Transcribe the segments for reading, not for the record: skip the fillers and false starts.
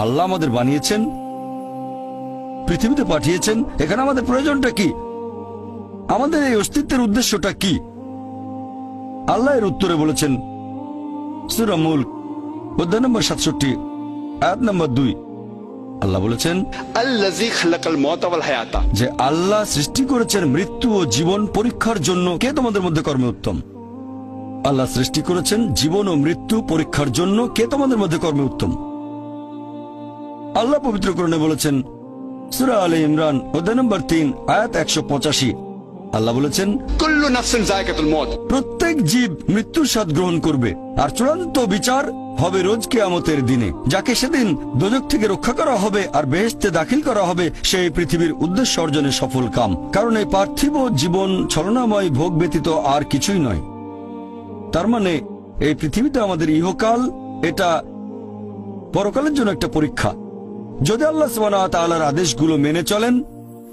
আল্লাহ আমাদের বানিয়েছেন, পৃথিবীতে পাঠিয়েছেন, এখানে আমাদের প্রয়োজনটা কি, আমাদের এই অস্তিত্বের উদ্দেশ্যটা কি? আল্লাহ এর উত্তরে বলেছেন সূরা মুলক অধ্যায় নম্বর 67 আয়াত নম্বর 2। আল্লাহ বলেছেন আল্লাযী খালাকাল মাউতা ওয়াল হায়াতা, যে আল্লাহ সৃষ্টি করেছেন মৃত্যু ও জীবন পরীক্ষার জন্য। কে তোমাদের মধ্যে কর্মে উত্তম? আল্লাহ সৃষ্টি করেছেন জীবন ও মৃত্যু পরীক্ষার জন্য। কে তোমাদের মধ্যে কর্মে উত্তম? আল্লাহ পবিত্র কোরআনে বলেছেন সূরা আলে ইমরান অধ্যায় নম্বর 3 আয়াত 185। আল্লাহ বলেছেন কুল্লু নাফসিন যায়কাতুল মউত, প্রত্যেক জীব মৃত্যুর স্বাদ গ্রহণ করবে, আর চূড়ান্ত বিচার হবে রোজ কিয়ামতের দিনে। যাকে সেদিন দোজখ থেকে রক্ষা করা হবে আর বেহেশতে দাখিল করা হবে, সেই পৃথিবীর উদ্দেশ্য অর্জনে সফল কাম। কারণ এই পার্থিব জীবন ছলনাময় ভোগ ব্যতীত আর কিছুই নয়। তার মানে এই পৃথিবীতে আমাদের ইহকাল, এটা পরকালের জন্য একটা পরীক্ষা। যদি আল্লাহ সুবহানাহু ওয়া তাআলার আদেশগুলো মেনে চলেন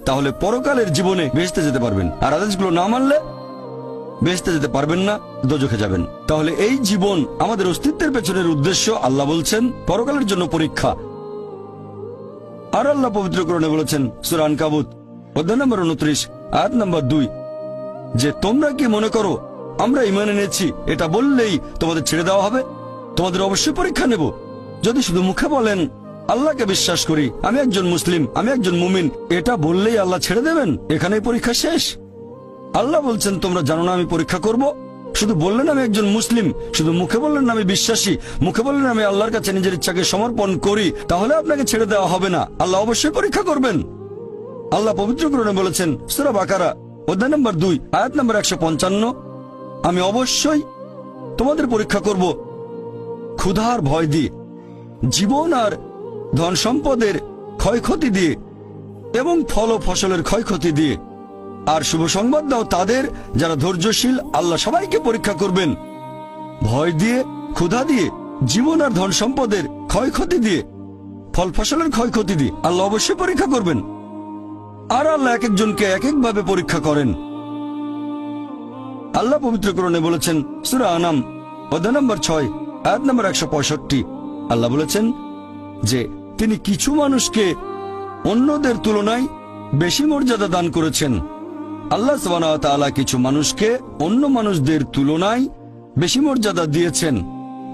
তাহলে পরকালের জীবনে বেহেশতে যেতে পারবেন, আর আদেশগুলো না মানলে বেহেশতে যেতে পারবেন না, দোজখে যাবেন। তাহলে এই জীবন আমাদের অস্তিত্বের পেছনের উদ্দেশ্য। আল্লাহ বলছেন পরকালের জন্য পরীক্ষা। আর আল্লাহ পবিত্র কোরআনে বলেছেন সূরা আনকাবুত অধ্যায় নম্বর 29 আয়াত নম্বর 2 যে তোমরা কি মনে করো আমরা ঈমান এনেছি এটা বললেই তোমাদের ছেড়ে দেওয়া হবে? তোমাদের অবশ্যই পরীক্ষা নেব। যদি শুধু মুখে বলেন আল্লাহকে বিশ্বাস করি, আমি একজন মুসলিম, আমি একজন মুমিন, এটা বললেই আল্লাহ ছেড়ে দেবেন? এখানেই পরীক্ষা শেষ? আল্লাহ বলছেন তোমরা জানো না আমি পরীক্ষা করব? শুধু বললেন আমি একজন মুসলিম, শুধু মুখে বললেন আমি বিশ্বাসী, মুখে বললেন আমি আল্লাহর কাছে নিজের ইচ্ছাকে সমর্পণ করি, তাহলে আপনাকে ছেড়ে দেওয়া হবে না। আল্লাহ অবশ্যই পরীক্ষা করবেন। আল্লাহ পবিত্র কোরআনে বলেছেন সূরা বাকারা অধ্যায় নম্বর 2 আয়াত নম্বর 155 আমি অবশ্যই তোমাদের পরীক্ষা করব ক্ষুধার ভয় দিয়ে, জীবন আর ধন সম্পদের ক্ষয়ক্ষতি দিয়ে, এবং ফল ও ফসলের ক্ষয়ক্ষতি দিয়ে। আর শুভ সংবাদ দাও তাদের যারা ধৈর্যশীল। আল্লাহ সবাইকে পরীক্ষা করবেন ভয় দিয়ে, ক্ষুধা দিয়ে, জীবন আর ধন সম্পদের ক্ষয়ক্ষতি দিয়ে, ফল ফসলের ক্ষয়ক্ষতি দিয়ে। আল্লাহ অবশ্যই পরীক্ষা করবেন। আর আল্লাহ এক একজনকে এক একভাবে পরীক্ষা করেন। আল্লাহ পবিত্র কোরআনে বলেছেন সূরা আনাম অধ্যায় নম্বর 6 আয়াত নম্বর 165। আল্লাহ বলেছেন যে তিনি কিছু মানুষকে অন্যদের তুলনায় বেশি মর্যাদা দান করেছেন। আল্লাহ সুবহানাহু ওয়া তাআলা কিছু মানুষকে অন্য মানুষদের তুলনায় বেশি মর্যাদা দিয়েছেন।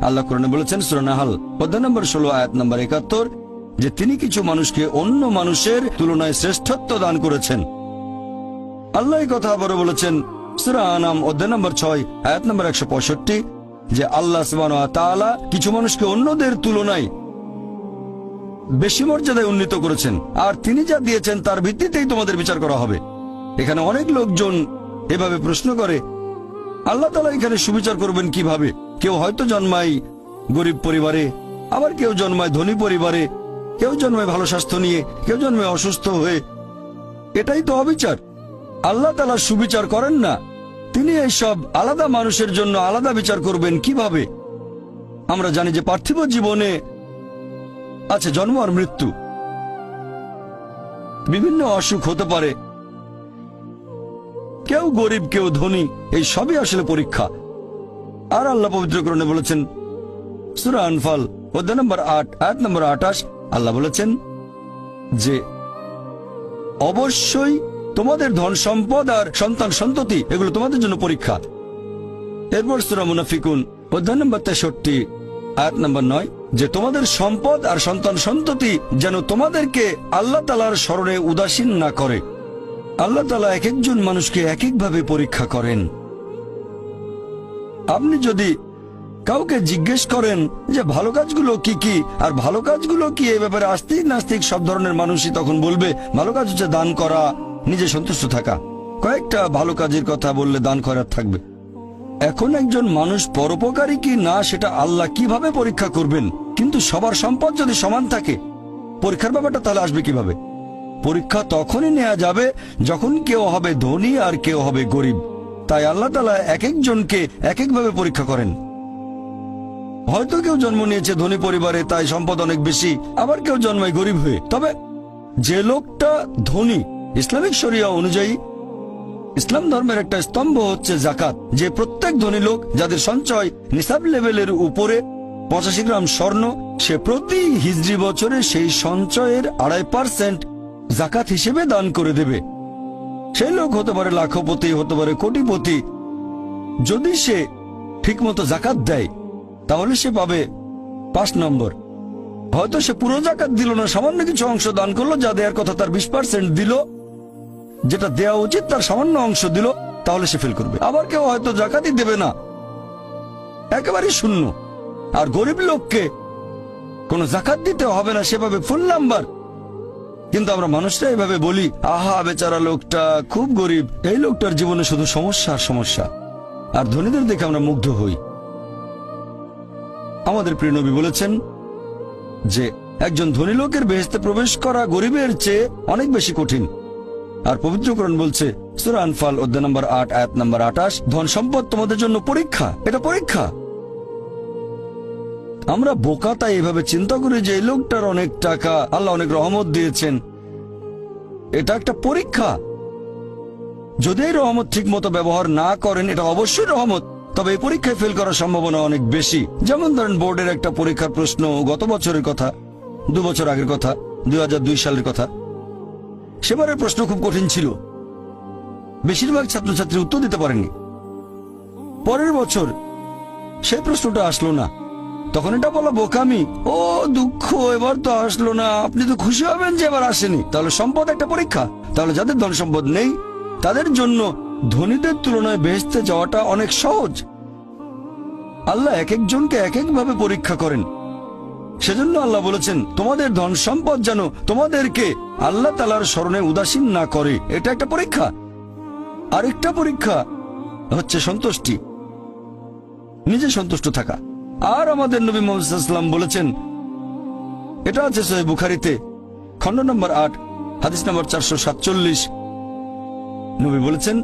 আল্লাহ কোরআনে বলেছেন সূরা নাহল অধ্যায় নম্বর 16 আয়াত নম্বর 71 যে তিনি কিছু মানুষকে অন্য মানুষের তুলনায় শ্রেষ্ঠত্ব দান করেছেন। আল্লাহ এই কথা আবারও বলেছেন সূরা আনাম অধ্যায় নম্বর 6 আয়াত নম্বর 165 যে আল্লাহ সুবহানাহু ওয়া তাআলা কিছু মানুষকে অন্যদের তুলনায় বেশি মর্যাদায় উন্নীত করেছেন, আর তিনি যা দিয়েছেন তার ভিত্তিতেই তোমাদের বিচার করা হবে। এখানে অনেক লোকজন এভাবে প্রশ্ন করে আল্লাহ তাআলা এখানে সুবিচার করবেন কিভাবে? কেউ হয়তো জন্মায় গরিব পরিবারে, আবার কেউ জন্মায় ধনী পরিবারে, কেউ জন্মায় ভালো স্বাস্থ্য নিয়ে, কেউ জন্মায় অসুস্থ হয়ে। এটাই তো অবিচার। আল্লাহ তাআলা সুবিচার করেন না। তিনি এইসব আলাদা মানুষের জন্য আলাদা বিচার করবেন কিভাবে? আমরা জানি যে পার্থিব জীবনে আছে জন্ম আর মৃত্যু, বিভিন্ন অসুখ হতে পারে, কেউ গরিব কেউ ধনী, এই সবই আসলে পরীক্ষা। আর আল্লাহ পবিত্র কোরআনে বলেছেন সূরা আনফাল অধ্যায় নম্বর 8 আয়াত নম্বর 28 আল্লাহ বলেছেন যে অবশ্যই তোমাদের ধন সম্পদ আর সন্তান সন্ততি এগুলো তোমাদের জন্য পরীক্ষা। এরপর সূরা মুনাফিকুন অধ্যায় নম্বর 63 আয়াত নম্বর 9 যে তোমাদের সম্পদ আর সন্তান সন্ততি যেন তোমাদেরকে আল্লাহ তাআলার স্মরণে উদাসীন না করে। আল্লাহ তাআলা এক একজন মানুষকে এক একভাবে পরীক্ষা করেন। আপনি যদি কাউকে জিজ্ঞেস করেন যে ভালো কাজগুলো কি কি আর ভালো কাজগুলো কি, এই ব্যাপারে আস্তিক নাস্তিক সব ধরনের মানুষই তখন বলবে ভালো কাজ হচ্ছে দান করা, নিজে সন্তুষ্ট থাকা। কয়েকটা ভালো কাজের কথা বললে দান করার থাকবে। এখন একজন মানুষ পরোপকারী কি না সেটা আল্লাহ কিভাবে পরীক্ষা করবেন? কিন্তু সবার সম্পদ যদি সমান থাকে, পরীক্ষার ব্যাপারটা তাহলে আসবে কিভাবে? পরীক্ষা তখনই নেওয়া যাবে যখন কেউ হবে ধনী আর কেউ হবে গরিব। তাই আল্লাহ তাআলা এক একজনকে এক একভাবে পরীক্ষা করেন। হয়তো কেউ জন্ম নিয়েছে ধনী পরিবারে, তাই সম্পদ অনেক বেশি, আবার কেউ জন্মায় গরিব হয়ে। তবে যে লোকটা ধনী, ইসলামিক শরিয়া অনুযায়ী ইসলাম ধর্মের একটা স্তম্ভ হচ্ছে যাকাত, যে প্রত্যেক ধনী লোক যাদের সঞ্চয় নিসাব লেভেলের উপরে 85 গ্রাম স্বর্ণ, সে প্রতি হিজরি বছরে সেই সঞ্চয়ের 2.5% জাকাত হিসেবে দান করে দেবে। সেই লোক হতে পারে লাখপতি, হতে পারে কোটিপতি। যদি সে ঠিকমতো জাকাত দেয় তাহলে সে পাবে 5 নম্বর। হয়তো সে পুরো জাকাত দিল না, সামান্য কিছু অংশ দান করলো, যা দেওয়ার কথা তার 20% দিল, যেটা দেওয়া উচিত তার সামান্য অংশ দিল, তাহলে সে ফেল করবে। আবার কেউ হয়তো জাকাতই দেবে না, একেবারে শূন্য। আর গরিব লোককে কোনো জাকাত দিতে হবে না, সেভাবে ফুল নাম্বার। কিন্তু আমরা মানুষরা এভাবে বলি, আহা বেচারা লোকটা খুব গরিব, এই লোকটার জীবনে শুধু সমস্যা আর সমস্যা। আর ধনীদের দেখে আমরা মুগ্ধ হই। আমাদের প্রিয় নবী বলেছেন যে একজন ধনী লোকের বেহেশতে প্রবেশ করা গরিবের চেয়ে অনেক বেশি কঠিন। আর পবিত্র কোরআন বলছে, সূরা আনফাল অধ্যায় নম্বর 8 আয়াত নম্বর 28, ধন সম্পদ তোমাদের জন্য পরীক্ষা, এটা পরীক্ষা। আমরা বোকা তাই এভাবে চিন্তা করি যে এই লোকটার অনেক টাকা, আল্লাহ অনেক রহমত দিয়েছেন, এটা একটা পরীক্ষা। যদি এই রহমত ঠিক মতো ব্যবহার না করেন, এটা অবশ্যই রহমত, তবে এই পরীক্ষায় ফেল করার সম্ভাবনা অনেক বেশি। যেমন ধরেন বোর্ডের একটা পরীক্ষার প্রশ্ন, গত বছরের কথা, 2 বছর আগের কথা, 2002 সালের কথা। সেবারের প্রশ্ন খুব কঠিন ছিল, বেশিরভাগ ছাত্রছাত্রী উত্তর দিতে পারেনি। পরের বছর সেই প্রশ্নটা আসলো না, তখন এটা বলা বোকামি, ও দুঃখ, এবার তো আসলো না, আপনি তো খুশি হবেন যে এবার আসেনি। তাহলে সম্পদ একটা পরীক্ষা। তাহলে যাদের ধন সম্পদ নেই তাদের জন্য ধনীদের তুলনায় বেহেশতে যাওয়াটা অনেক সহজ। আল্লাহ এক একজনকে এক একভাবে পরীক্ষা করেন। সেজন্য আল্লাহ বলেছেন, তোমাদের ধন সম্পদ যেন তোমাদেরকে আল্লাহ তাআলার স্মরণে উদাসীন না করে। এটা একটা পরীক্ষা। আরেকটা পরীক্ষা হচ্ছে সন্তুষ্টি, নিজে সন্তুষ্ট থাকা। আর আমাদের নবী মুহাম্মদ সাল্লাল্লাহু আলাইহি ওয়াসাল্লাম বলেছেন, এটা আছে সহিহ বুখারীতে, খণ্ড নম্বর 8 হাদিস নম্বর 447। নবী বলেছেন,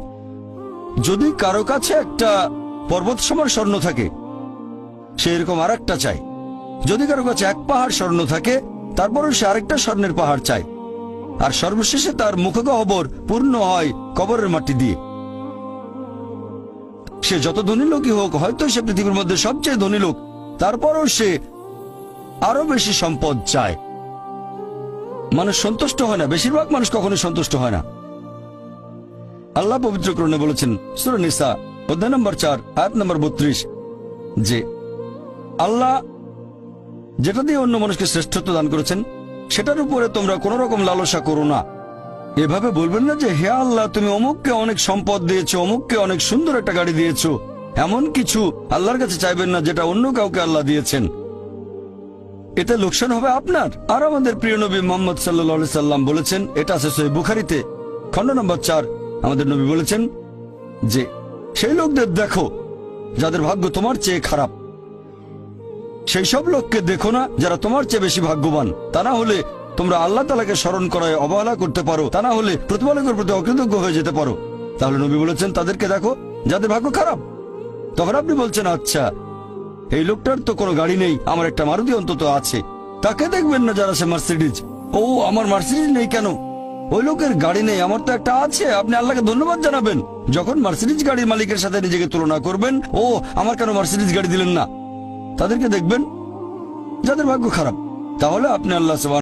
যদি কারো কাছে একটা পর্বত সমান স্বর্ণ থাকে, সে এরকম আরেকটা চায়। যদি কারো কাছে 1 পাহাড় স্বর্ণ থাকে, তারপরও সে আরেকটা স্বর্ণের পাহাড় চায়। আর সর্বশেষে তার মুখগহ্বর পূর্ণ হয় কবরের মাটি দিয়ে। সে যত ধনী লোকই হোক, হয়তো সে পৃথিবীর মধ্যে সবচেয়ে ধনী লোক, তারপরও সে আরো বেশি সম্পদ চায়। মানুষ সন্তুষ্ট হয় না, বেশিরভাগ মানুষ কখনোই সন্তুষ্ট হয় না। আল্লাহ পবিত্র কোরআনে বলেছেন, সূরা নিসা অধ্যায় নম্বর 4 আয়াত নম্বর 32, যে আল্লাহ যেটা দিয়ে অন্য মানুষকে শ্রেষ্ঠত্ব দান করেছেন, সেটার উপরে তোমরা কোন রকম লালসা করো না। এভাবে বলবেন না যে, হে আল্লাহ, তুমি অমুককে অনেক সম্পদ দিয়েছো, অমুককে অনেক সুন্দর একটা গাড়ি দিয়েছো। এমন কিছু আল্লাহর কাছে চাইবেন না যেটা অন্য কাউকে আল্লাহ দিয়েছেন। এতে লোকসান হবে আপনার। আর আমাদের প্রিয় নবী মুহাম্মদ সাল্লাল্লাহু আলাইহি সাল্লাম বলেছেন, এটা আছে সহিহ বুখারীতে, খণ্ড নম্বর 4, আমাদের নবী বলেছেন যে, সেই লোকদের দেখো যাদের ভাগ্য তোমার চেয়ে খারাপ। সেই সব লোককে দেখো না যারা তোমার চেয়ে বেশি ভাগ্যবান। তা না হলে তোমরা আল্লাহ তাআলাকে স্মরণ করায় অবহেলা করতে পারো, তা না হলে প্রতিপালকের প্রতি অকৃতজ্ঞ হয়ে যেতে পারো। তাহলে নবী বলেছেন, তাদেরকে দেখো যাদের ভাগ্য খারাপ। তখন আপনি বলছেন, আচ্ছা, এই লোকটার তো কোনো গাড়ি নেই, আমার একটা মারুতি অন্তত আছে। তাকে দেখবেন না যারা সে মার্সিডিজ। ও, আমার মার্সিডিজ নেই কেন? ওই লোকের গাড়ি নেই, আমার তো একটা আছে। আপনি আল্লাহকে ধন্যবাদ জানাবেন। যখন মার্সিডিজ গাড়ির মালিকের সাথে নিজেকে তুলনা করবেন, ও, আমার কেন মার্সিডিজ গাড়ি দিলেন না? তাদেরকে দেখবেন যাদের ভাগ্য খারাপ। তাহলে আপনি আল্লাহ